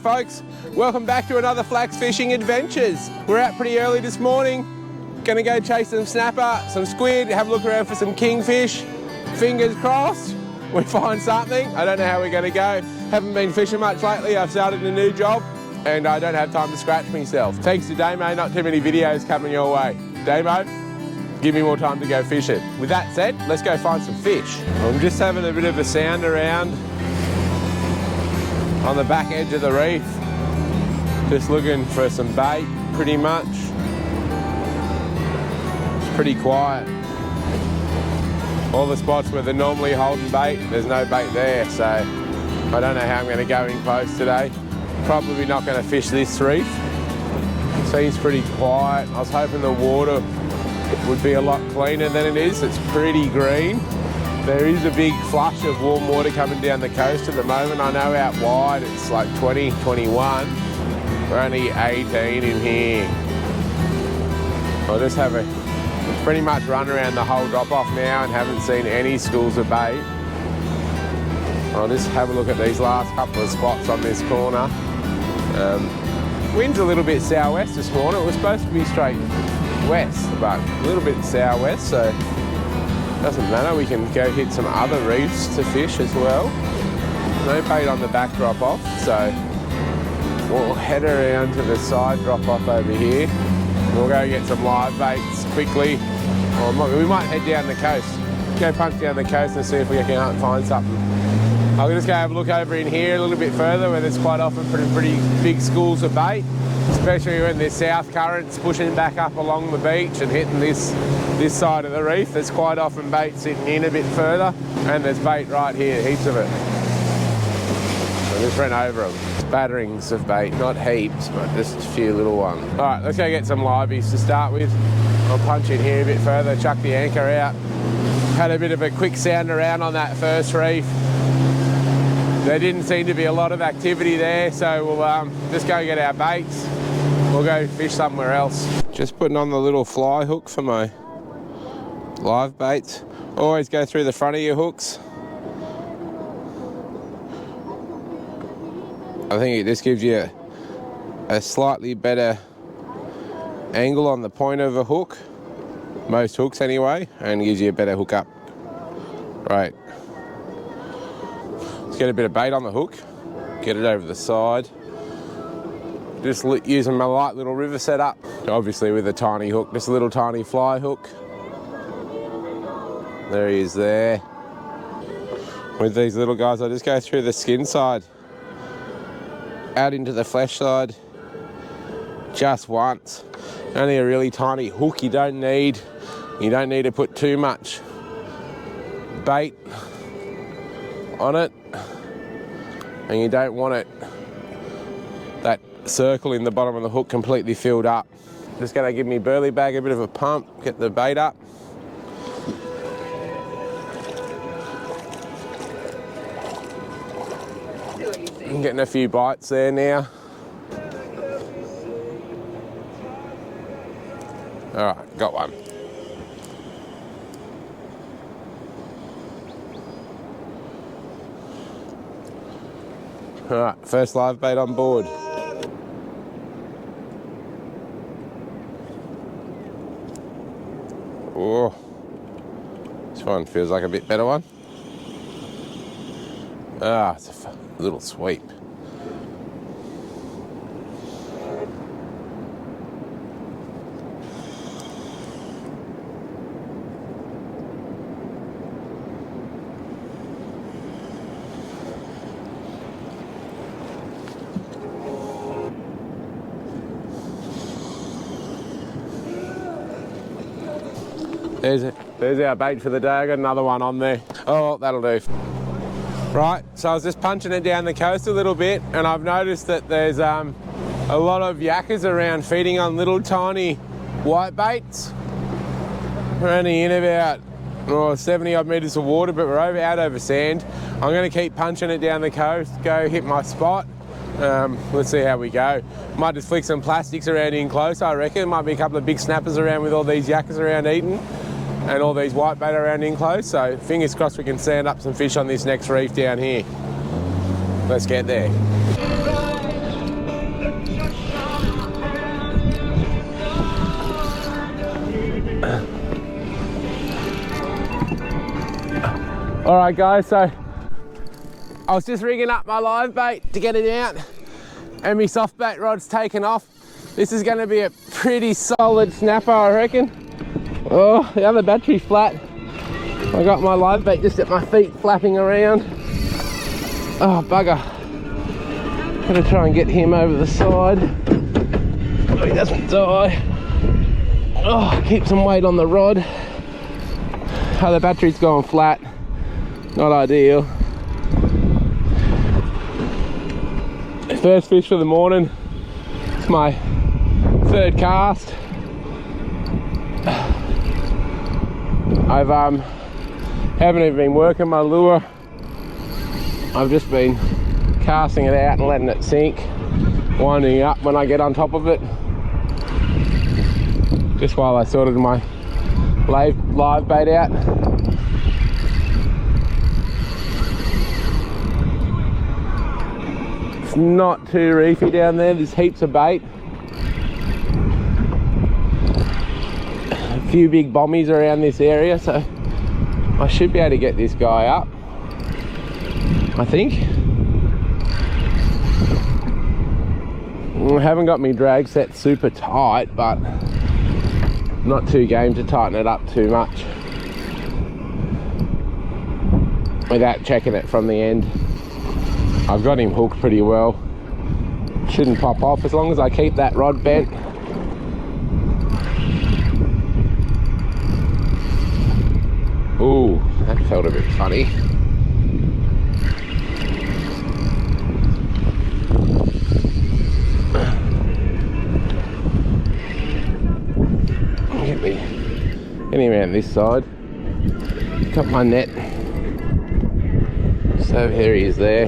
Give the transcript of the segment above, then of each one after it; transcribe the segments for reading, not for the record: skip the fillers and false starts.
folks, welcome back to another Flax Fishing Adventures. We're out pretty early this morning, gonna go chase some snapper, some squid, have a look around for some kingfish. Fingers crossed we find something. I don't know how we're gonna go. Haven't been fishing much lately. I've started a new job and I don't have time to scratch myself. Thanks to Damo, not too many videos coming your way. Damo, give me more time to go fishing. With that said, let's go find some fish. I'm just having a bit of a sound around on the back edge of the reef. Just looking for some bait, pretty much. It's pretty quiet. All the spots where they're normally holding bait, there's no bait there, so I don't know how I'm gonna go in close today. Probably not gonna fish this reef. Seems pretty quiet. I was hoping the water would be a lot cleaner than it is. It's pretty green. There is a big flush of warm water coming down the coast at the moment. I know out wide it's like 20, 21. We're only 18 in here. I'll just have a pretty much run around the whole drop off now and haven't seen any schools of bait. I'll just have a look at these last couple of spots on this corner. Wind's a little bit southwest this morning. It was supposed to be straight west, but a little bit southwest, so doesn't matter. We can go hit some other reefs to fish as well. No bait on the back drop off, so we'll head around to the side drop off over here. We'll go get some live baits quickly. Or we might head down the coast. Go punch down the coast and see if we can find something. I'll just go have a look over in here a little bit further where there's quite often pretty big schools of bait, especially when there's south currents pushing back up along the beach and hitting this side of the reef. There's quite often bait sitting in a bit further, and there's bait right here, heaps of it. I just ran over them. Spatterings of bait, not heaps, but just a few little ones. All right, let's go get some liveys to start with. I'll punch in here a bit further, chuck the anchor out. Had a bit of a quick sound around on that first reef. There didn't seem to be a lot of activity there, so we'll just go get our baits. We'll go fish somewhere else. Just putting on the little fly hook for my live baits. Always go through the front of your hooks. I think it just gives you a slightly better angle on the point of a hook, most hooks anyway, and gives you a better hook up. Right. Let's get a bit of bait on the hook, get it over the side. Just using my light little river setup, obviously with a tiny hook, just a little tiny fly hook. There he is there. With these little guys, I just go through the skin side, out into the flesh side, just once. Only a really tiny hook. You don't need to put too much bait on it, and you don't want that circle in the bottom of the hook completely filled up. Just gonna give me burley bag a bit of a pump, get the bait up. I'm getting a few bites there now. All right, got one. All right, first live bait on board. Oh, this one feels like a bit better one. Ah, it's a little sweep. There's our bait for the day. I got another one on there. Oh, that'll do. Right, so I was just punching it down the coast a little bit, and I've noticed that there's a lot of yakkers around feeding on little tiny white baits. We're only in about 70 odd metres of water, but we're out over sand. I'm going to keep punching it down the coast, go hit my spot. Let's see how we go. Might just flick some plastics around in close, I reckon. Might be a couple of big snappers around with all these yakkers around eating, and all these white bait around in close. So fingers crossed we can sand up some fish on this next reef down here. Let's get there. All right guys, so I was just rigging up my live bait to get it out and my soft bait rod's taken off. This is going to be a pretty solid snapper, I reckon. Oh, the other battery's flat. I got my live bait just at my feet flapping around. Oh bugger. Gotta try and get him over the side so he doesn't die. Oh, keep some weight on the rod. Oh, the battery's going flat. Not ideal. First fish for the morning. It's my third cast. Haven't even been working my lure. I've just been casting it out and letting it sink, winding up when I get on top of it. Just while I sorted my live bait out. It's not too reefy down there. There's heaps of bait. A few big bommies around this area, so I should be able to get this guy up, I think. I haven't got my drag set super tight, but not too game to tighten it up too much without checking it from the end. I've got him hooked pretty well. Shouldn't pop off as long as I keep that rod bent. Ooh, that felt a bit funny. Get him around this side. Got my net. So here he is there.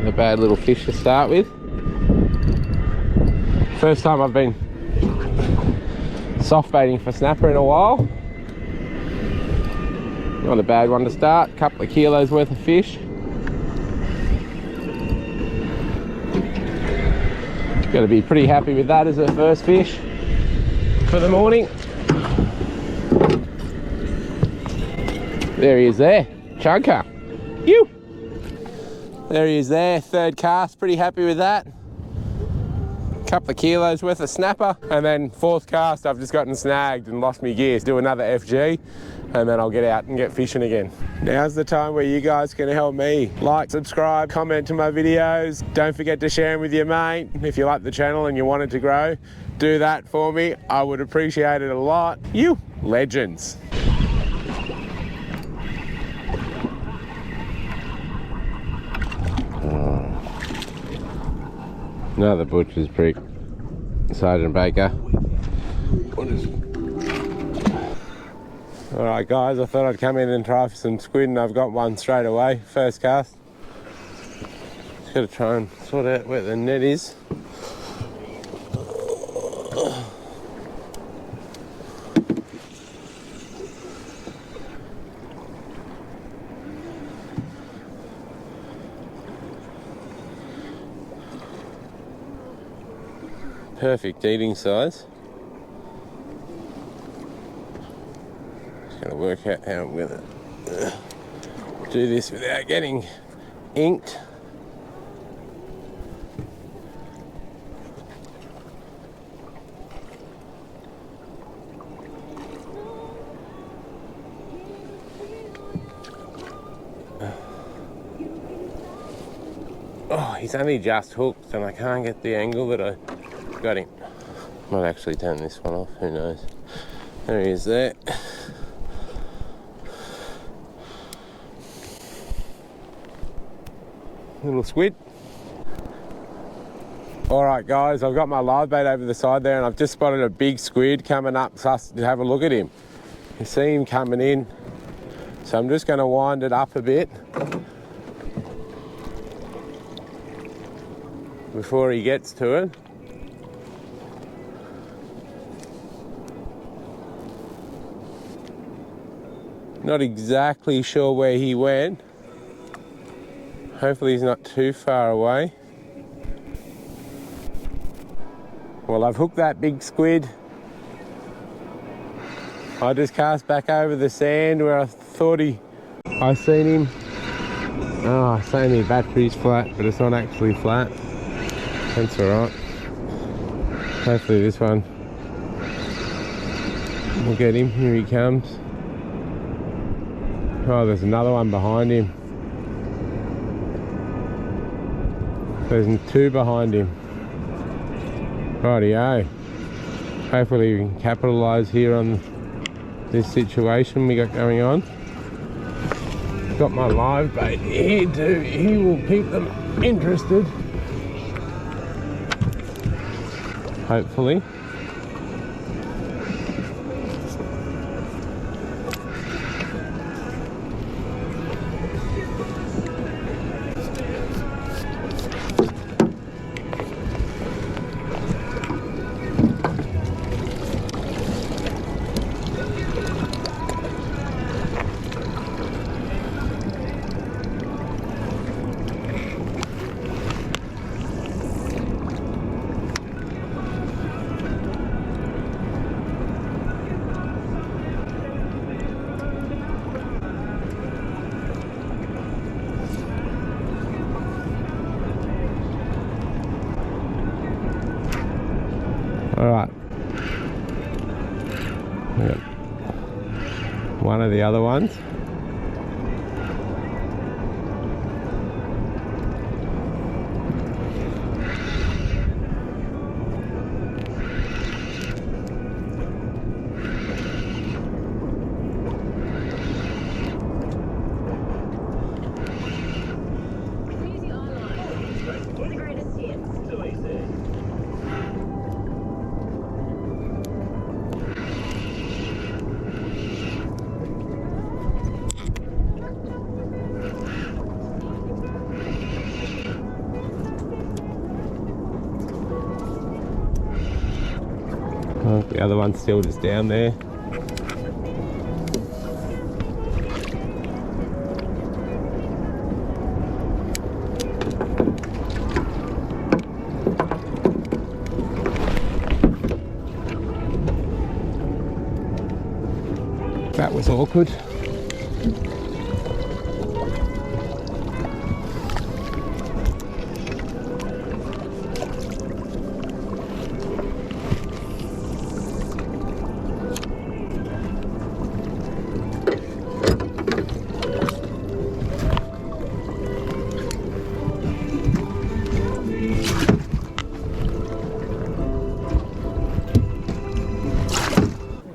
A bad little fish to start with. First time I've been soft baiting for snapper in a while. Not a bad one to start. Couple of kilos worth of fish. Got to be pretty happy with that as a first fish for the morning. There he is there, chunker. You. There he is there, third cast, pretty happy with that. Couple of kilos worth of snapper, and then fourth cast I've just gotten snagged and lost my gears. Do another FG and then I'll get out and get fishing again. Now's the time where you guys can help me. Like, subscribe, comment to my videos. Don't forget to share them with your mate. If you like the channel and you want it to grow, do that for me. I would appreciate it a lot. You legends. Another butcher's prick, Sergeant Baker. Alright guys, I thought I'd come in and try for some squid, and I've got one straight away, first cast. Just gotta try and sort out where the net is. Perfect eating size. Just gotta work out how I'm gonna do this without getting inked. Oh, he's only just hooked and I can't get the angle that I got him. Might actually turn this one off, who knows. There he is there. Little squid. Alright guys, I've got my live bait over the side there and I've just spotted a big squid coming up to have a look at him. You see him coming in. So I'm just going to wind it up a bit before he gets to it. Not exactly sure where he went. Hopefully he's not too far away. Well, I've hooked that big squid I just cast back over the sand where I thought I seen him. Oh, saying the battery's flat, but it's not actually flat. That's alright. Hopefully this one will get him. Here he comes. Oh, there's another one behind him. There's two behind him. Rightio. Hopefully we can capitalise here on this situation we got going on. Got my live bait here too. He will keep them interested. Hopefully. Alright, we got one of the other ones. Oh, the other one's still just down there. That was awkward.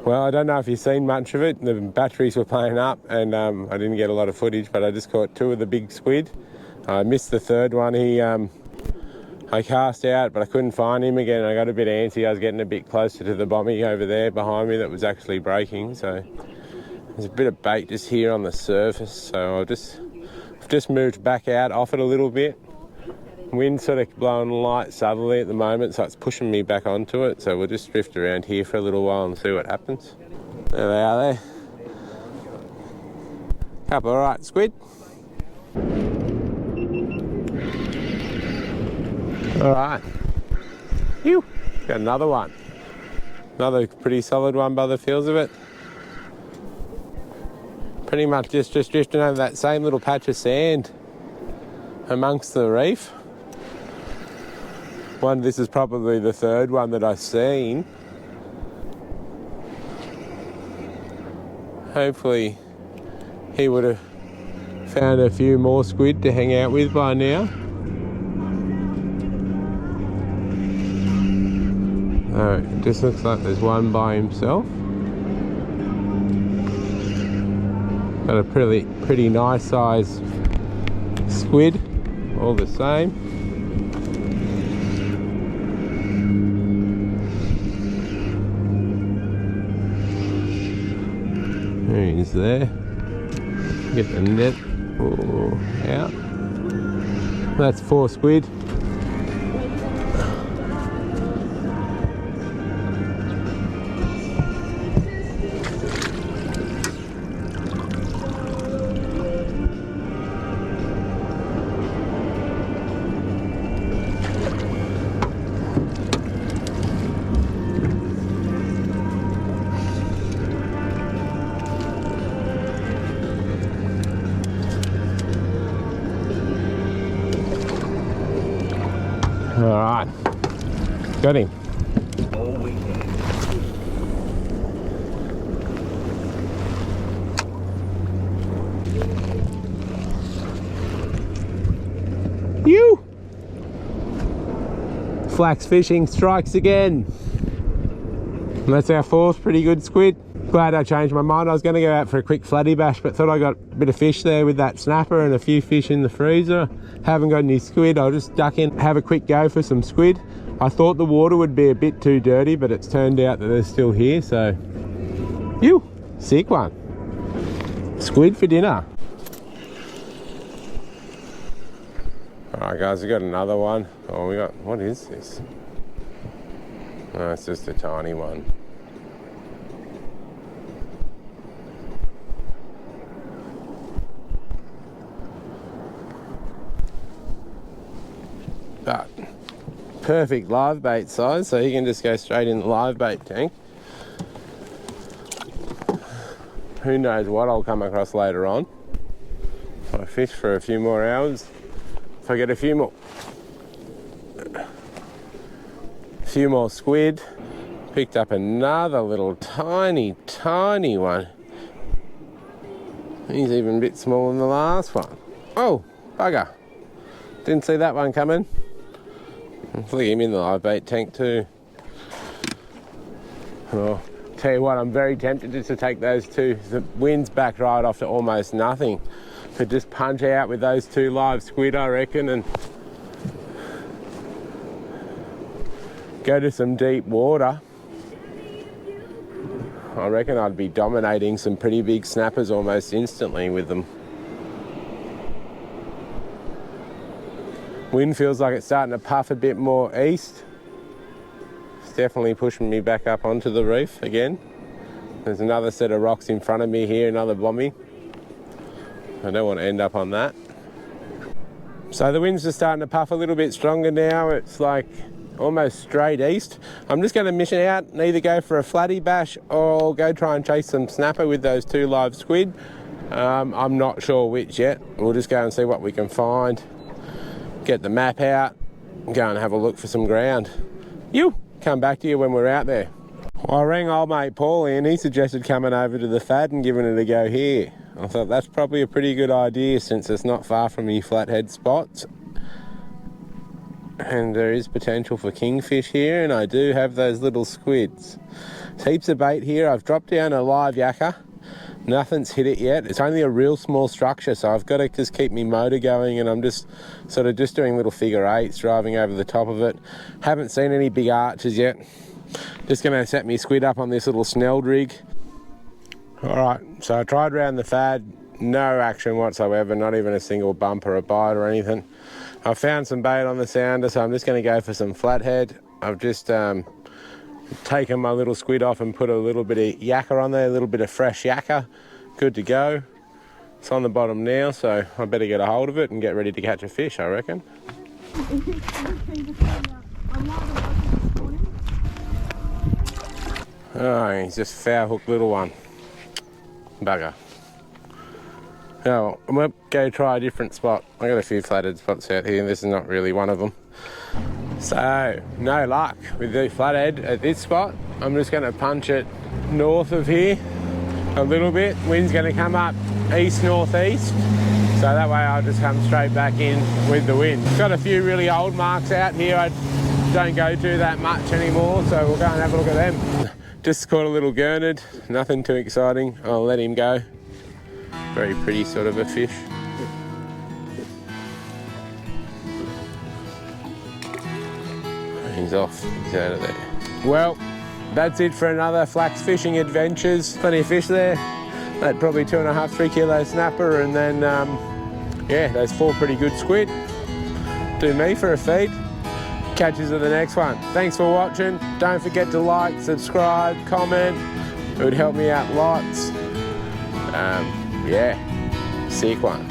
Well, I don't know if you've seen much of it. The batteries were playing up and I didn't get a lot of footage, but I just caught two of the big squid. I missed the third one. I cast out, but I couldn't find him again. I got a bit antsy. I was getting a bit closer to the bommy over there behind me that was actually breaking. So there's a bit of bait just here on the surface. So I've just moved back out off it a little bit. Wind's sort of blowing light southerly at the moment, so it's pushing me back onto it. So we'll just drift around here for a little while and see what happens. There they are there. Couple of right squid. All right. Phew. Got another one. Another pretty solid one by the feels of it. Pretty much just drifting over that same little patch of sand amongst the reef. This is probably the third one that I've seen. Hopefully he would have found a few more squid to hang out with by now. Oh, it just looks like there's one by himself. Got a pretty nice size squid, all the same. There he is there. Get the net out. That's 4 squid. All right, got him. All weekend. You! Flax fishing strikes again. And that's our fourth pretty good squid. Glad I changed my mind. I was going to go out for a quick floody bash, but thought I got a bit of fish there with that snapper and a few fish in the freezer. Haven't got any squid. I'll just duck in, have a quick go for some squid. I thought the water would be a bit too dirty, but it's turned out that they're still here, so... You! Sick one. Squid for dinner. Alright guys, we got another one. Oh, we got... What is this? Oh, it's just a tiny one. But perfect live bait size, so you can just go straight in the live bait tank. Who knows what I'll come across later on. I fish for a few more hours. If I get a few more squid. Picked up another little tiny one. He's even a bit smaller than the last one. Oh, bugger. Didn't see that one coming. I'll flick him in the live bait tank too. Oh, tell you what, I'm very tempted just to take those two. The wind's back right off to almost nothing. But just punch out with those two live squid, I reckon, and go to some deep water. I reckon I'd be dominating some pretty big snappers almost instantly with them. Wind feels like it's starting to puff a bit more east. It's definitely pushing me back up onto the reef again. There's another set of rocks in front of me here, another bommy. I don't want to end up on that. So the wind's just starting to puff a little bit stronger now. It's like almost straight east. I'm just going to mission out and either go for a flatty bash or go try and chase some snapper with those two live squid. I'm not sure which yet. We'll just go and see what we can find. Get the map out and go and have a look for some ground. You come back to you when we're out there. Well, I rang old mate Paulie and he suggested coming over to the Fad and giving it a go here. I thought that's probably a pretty good idea since it's not far from your flathead spots. And there is potential for kingfish here, and I do have those little squids. There's heaps of bait here. I've dropped down a live yakka. Nothing's hit it yet. It's only a real small structure, so I've got to just keep my motor going, and I'm just sort of just doing little figure eights, driving over the top of it. Haven't seen any big arches yet. Just going to set me squid up on this little snelled rig. Alright, so I tried around the Fad. No action whatsoever, not even a single bump or a bite or anything. I found some bait on the sounder, so I'm just going to go for some flathead. I've just taken my little squid off and put a little bit of yakka on there, a little bit of fresh yakka. Good to go. It's on the bottom now, so I better get a hold of it and get ready to catch a fish, I reckon. Oh, he's just foul hook little one. Bugger. Oh, I'm going to go try a different spot. I got a few flathead spots out here, and this is not really one of them. So, no luck with the flathead at this spot. I'm just going to punch it north of here a little bit. Wind's going to come up east-northeast, so that way I'll just come straight back in with the wind. Got a few really old marks out here I don't go to that much anymore, so we'll go and have a look at them. Just caught a little gurnard, nothing too exciting. I'll let him go. Very pretty sort of a fish. He's off, he's out of there. Well, that's it for another flax fishing adventures. Plenty of fish there. That probably 2.5, 3 kilo snapper, and then yeah, those 4 pretty good squid. Do me for a feed. Catch us at the next one. Thanks for watching. Don't forget to like, subscribe, comment. It would help me out lots. Yeah, sick one.